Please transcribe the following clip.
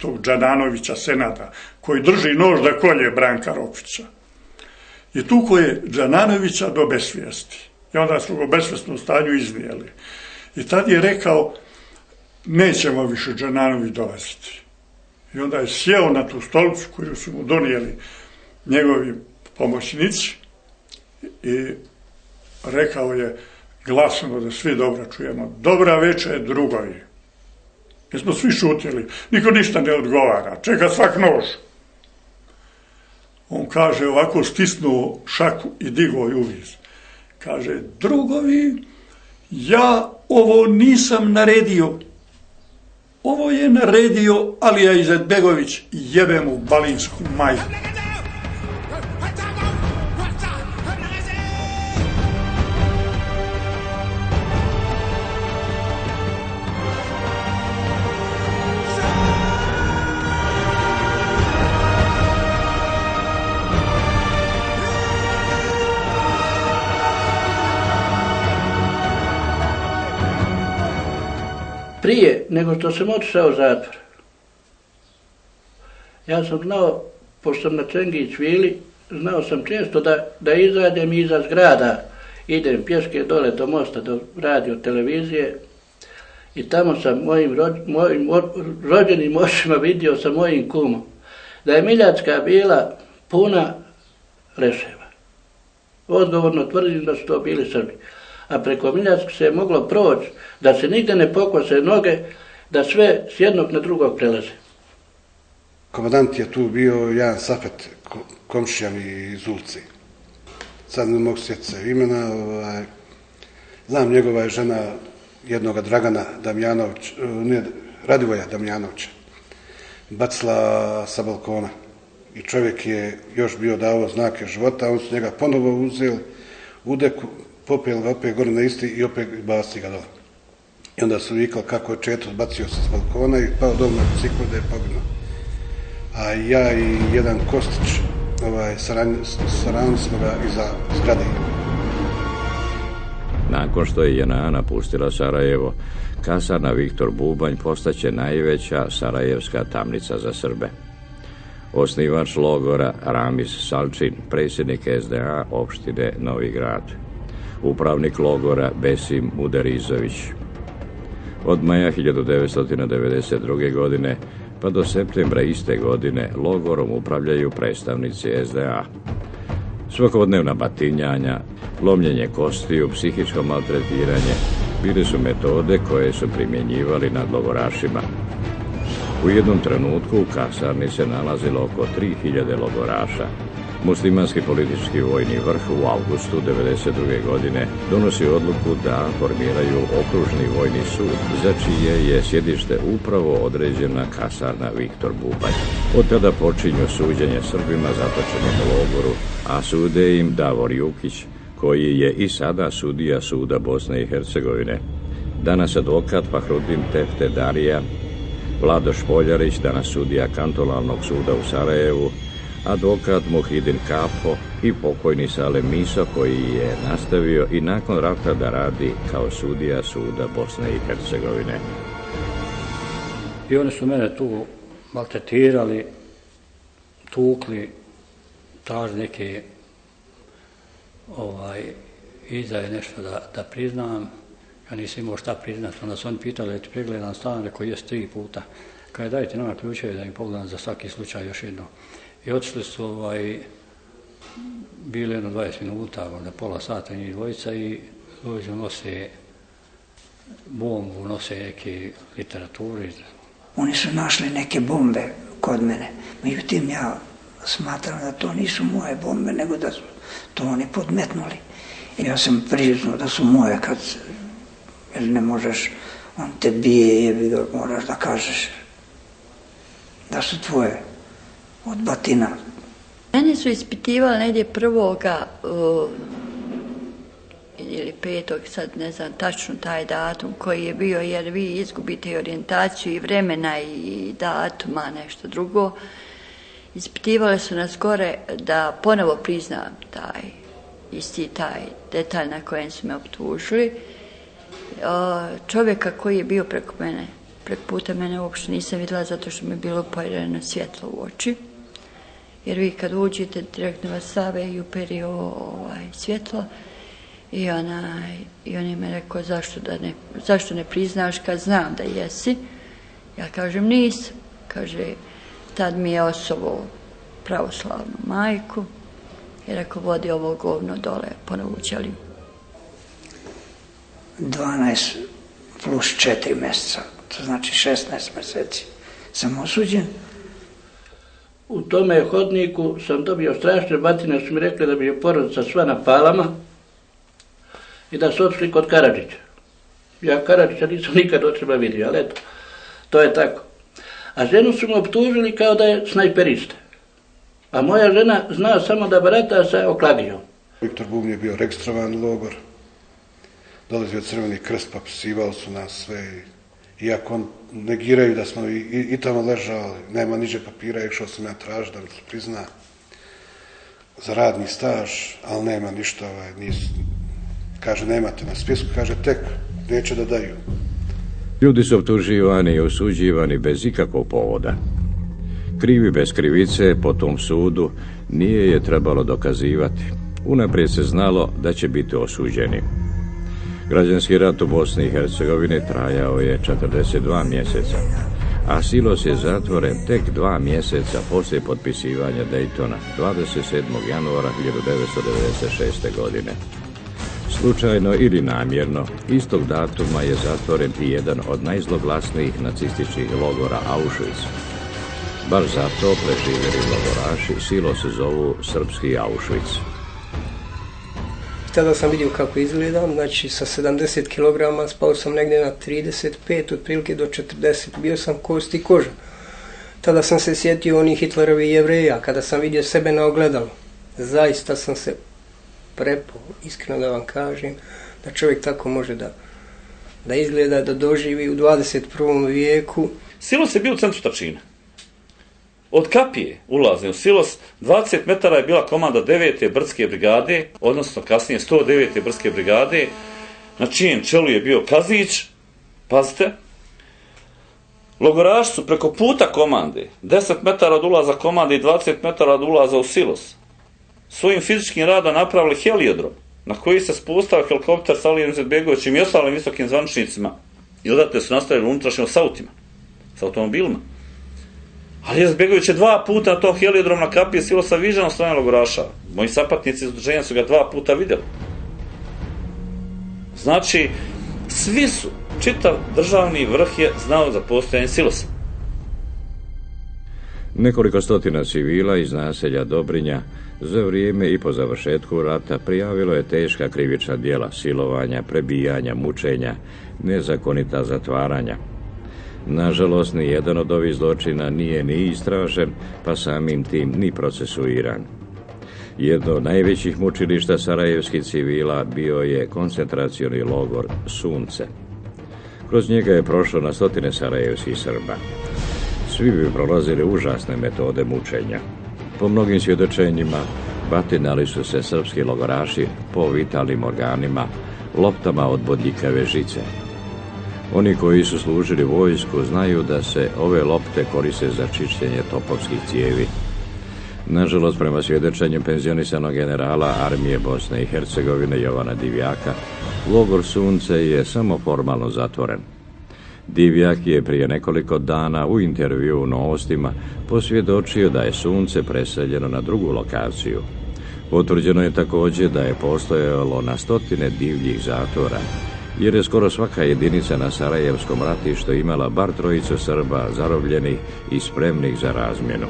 tog Đananovića Senada, koji drži nož da kolje Branka Rokvića. I tuko je Đananovića do besvijesti. I onda su ga u besvjesnom stanju iznijeli. I tad je rekao, nećemo više Đananović dolaziti. I onda je sjeo na tu stolicu koju su mu donijeli njegovi pomoćnici i rekao je glasno da svi dobro čujemo, dobra večer drugovi. Mi smo svi šutjeli, niko ništa ne odgovara, čeka svak nož. On kaže ovako, stisnuo šaku i digao ju uviz. Kaže, drugovi, ja ovo nisam naredio. Ovo je naredio Alija Izetbegović, jebem u balinsku majku. Prije nego što sam otišao u zatvor, ja sam znao, pošto sam na Čengić vili, znao sam često da izađem iza zgrada, idem pješke dole do mosta, do radio televizije i tamo sam mojim rođenim očima vidio sa mojim kumom da je Miljacka bila puna leševa. Odgovorno tvrdim da su to bili Srbi. A preko Miljacke se je moglo proći, da se nigde ne pokose noge, da sve s jednog na drugog prelaze. Komandant je tu bio jedan Safet, komšija mi iz ulici. Sad ne mogu sjetiti se imena. Znam, njegova je žena jednoga Dragana Damjanović, ne, Radivoja Damjanovića, bacila sa balkona. I čovjek je još bio dao znake života, on su njega ponovo uzeli u deku, popeli ga opet gore na isti i opet bacili ga dole. I onda su vikali kako je Četo bacio se s balkona i pao dole na biciklu da je poginuo. A ja i jedan Kostić, saranili smo ga iza zgrade. Nakon što je JNA napustila Sarajevo, kasarna Viktor Bubanj postaće najveća sarajevska tamnica za Srbe. Osnivač logora Ramiz Salčin, predsjednik SDA opštine Novi Grad. Upravnik logora Besim Muderizović. Od maja 1992. godine pa do septembra iste godine logorom upravljaju predstavnici SDA. Svakodnevna batinjanja, lomljenje kostiju, psihičko maltretiranje bili su metode koje su primjenjivali nad logorašima. U jednom trenutku u kasarni se nalazilo oko 3000 logoraša. Muslimanski politički vojni vrh u avgustu 1992. godine donosi odluku da formiraju okružni vojni sud, za čije je sjedište upravo određena kasarna Viktor Bubanj. Od tada počinju suđenje Srbima zatočenim u logoru, a sude im Davor Jukić, koji je i sada sudija suda Bosne i Hercegovine. Danas advokat Fahrudin Tefte Darija, Vlado Špoljarić, danas sudija kantonalnog suda u Sarajevu, advokat Muhidin Kafo i pokojni Salem Miso, koji je nastavio i nakon rata da radi kao sudija suda Bosne i Hercegovine. I oni su mene tu maltretirali, tukli, tražili neke izdaje nešto da priznam. Ja nisam imao šta priznati. Onda su oni pitali da ti pregledam stan, rekao jest 3 puta. Kada dajte nama ključeve da im pogledam za svaki slučaj još jedno. I otišli su, bili jedno 20 minuta, možda pola sata njih dvojica i dođu nose bombu, nose neke literaturi. Oni su našli neke bombe kod mene, međutim ja smatram da to nisu moje bombe, nego da su to oni podmetnuli. I ja sam priznao da su moje, jer ne možeš, on te bije, moraš da kažeš da su tvoje. Od batina. Mene su ispitivali negdje 1. ili 5. sad ne znam tačno taj datum koji je bio, jer vi izgubite orijentaciju i vremena i datuma, nešto drugo. Ispitivali su nas gore da ponovo priznam taj detalj na kojem su me optužili. Čovjeka koji je bio preko mene preko puta mene uopšte nisam vidjela zato što mi je bilo upereno svjetlo u oči. Jer vi kad uđete, direktno vas stave i uperi svjetlo. I on je me rekao, zašto ne priznaš kad znam da jesi? Ja kažem, nisam. Kaže, tad mi je osobo pravoslavnu majku i rekao, vodi ovo govno dole po Novućeliju. 12 plus 4 mjeseca, to znači 16 mjeseci sam osuđen. U tome hodniku sam dobio strašne batine, su mi rekli da bi je porodica sva na palama i da su otišli kod Karadžića. Ja Karadžića nisam nikad očima vidio, ali eto, to je tako. A ženu su mu optužili kao da je snajperista. A moja žena zna samo da barata sa okladijom. Viktor Bubnj je bio registrovan logor, dolazio Crveni krst, pa posivali su nas sve. Iako negiraju da smo i tamo ležali, nema niđe papira, išao sam ja tražiti da mi se prizna za radni staž, ali nema ništa, kaže nemate na spisku, kaže tek, neće da daju. Ljudi su optuživani i osuđivani bez ikakvog povoda. Krivi bez krivice po tom sudu nije je trebalo dokazivati. Unaprijed se znalo da će biti osuđeni. Građanski rat u Bosni i Hercegovini trajao je 42 mjeseca, a Silos je zatvoren tek 2 mjeseca poslije potpisivanja Daytona, 27. januara 1996. godine. Slučajno ili namjerno, istog datuma je zatvoren i jedan od najzloglasnijih nacističkih logora Auschwitz. Baš zato preživjeli logoraši Silos zovu srpski Auschwitz. Tada sam vidio kako izgledam, znači sa 70 kg spao sam negdje na 35, otprilike do 40, bio sam kost i koža. Tada sam se sjetio onih Hitlerovi Jevreja, kada sam vidio sebe na ogledalu. Zaista sam se prepao, iskreno da vam kažem, da čovjek tako može da izgleda, da doživi u 21. vijeku. Silos je bio u centru Tačina. Od kapije ulaze u Silos, 20 metara je bila komanda 9. brdske brigade, odnosno kasnije 109. brdske brigade, na čijem čelu je bio Kazić, pazite. Logoraši su preko puta komande, 10 metara od ulaza komande i 20 metara od ulaza u Silos, svojim fizičkim radom napravili heliodrom, na koji se spustao helikopter sa Alijem Izetbegovićem i ostalim visokim zvaničnicima i odatle su nastavili unutrašnjom s autima, s automobilima. Ali Izetbegović je 2 puta na tom heliodrom na kapije Silosa viđen od strane logoraša. Moji sapatnici iz udruženja su ga 2 puta vidjeli. Znači, svi su, čitav državni vrh je znao za postojanje Silosa. Nekoliko stotina civila iz naselja Dobrinja za vrijeme i po završetku rata prijavilo je teška krivična djela silovanja, prebijanja, mučenja, nezakonita zatvaranja. Nažalost, ni jedan od ovih zločina nije ni istražen, pa samim tim ni procesuiran. Jedno od najvećih mučilišta sarajevskih civila bio je koncentracioni logor Sunce. Kroz njega je prošlo na stotine sarajevskih Srba. Svi bi prolazili užasne metode mučenja. Po mnogim svjedočenjima batinali su se srpski logoraši po vitalnim organima, loptama od bodljikave žice. Oni koji su služili vojsku znaju da se ove lopte koriste za čišćenje topovskih cijevi. Nažalost, prema svjedočenju penzionisanog generala armije Bosne i Hercegovine Jovana Divjaka, logor Sunce je samo formalno zatvoren. Divjak je prije nekoliko dana u intervju u Novostima posvjedočio da je Sunce preseljeno na drugu lokaciju. Potvrđeno je također da je postojalo na stotine divljih zatvora, jer je skoro svaka jedinica na sarajevskom ratištu imala bar 3 Srba zarobljenih i spremnih za razmjenu.